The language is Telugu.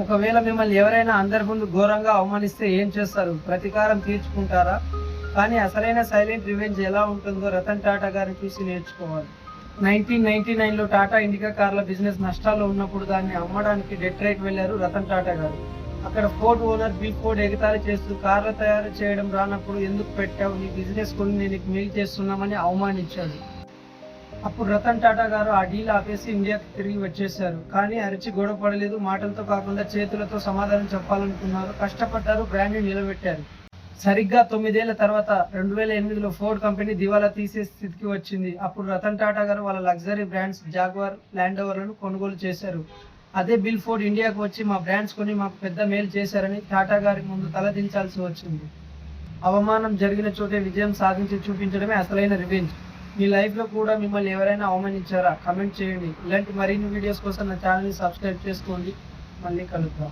ఒకవేళ మిమ్మల్ని ఎవరైనా అందరి ముందు ఘోరంగా అవమానిస్తే ఏం చేస్తారు? ప్రతీకారం తీర్చుకుంటారా? కానీ అసలైన సైలెంట్ రివెంజ్ ఎలా ఉంటుందో రతన్ టాటా గారిని చూసి నేర్చుకోవాలి. 1999లో టాటా ఇండికా కార్ల బిజినెస్ నష్టాల్లో ఉన్నప్పుడు దాన్ని అమ్మడానికి డెట్రాయిట్ వెళ్లారు రతన్ టాటా గారు. అక్కడ ఫోర్డ్ ఓనర్ బిల్ ఫోర్డ్ ఎగతాళి చేస్తూ కార్ల తయారు చేయడం రానప్పుడు ఎందుకు పెట్టావు, నీ బిజినెస్ కొని నేను నీకు మెయిల్ చేస్తున్నామని అవమానించాడు. అప్పుడు రతన్ టాటా గారు ఆ డీల్ ఆపేసి ఇండియాకి తిరిగి వచ్చేశారు. కానీ అరిచి గొడవ పడలేదు, మాటలతో కాకుండా చేతులతో సమాధానం చెప్పాలనుకున్నారు, కష్టపడ్డారు, బ్రాండ్ని నిలబెట్టారు. సరిగ్గా 9 ఏళ్ల తర్వాత 2008లో ఫోర్డ్ కంపెనీ దివాలా తీసే స్థితికి వచ్చింది. అప్పుడు రతన్ టాటా గారు వాళ్ళ లగ్జరీ బ్రాండ్స్ జాగ్వార్, ల్యాండ్ రోవర్లను కొనుగోలు చేశారు. అదే బిల్ ఫోర్డ్ ఇండియాకు వచ్చి మా బ్రాండ్స్ కొని మాకు పెద్ద మేలు చేశారని టాటా గారి ముందు తలదించాల్సి వచ్చింది. అవమానం జరిగిన చోటే విజయం సాధించి చూపించడమే అసలైన రివెంజ్. మీ లైఫ్లో కూడా మిమ్మల్ని ఎవరైనా అవమానించారా? కమెంట్ చేయండి. ఇలాంటి మరిన్ని వీడియోస్ కోసం నా ఛానల్ని సబ్స్క్రైబ్ చేసుకోండి. మళ్ళీ కలుద్దాం.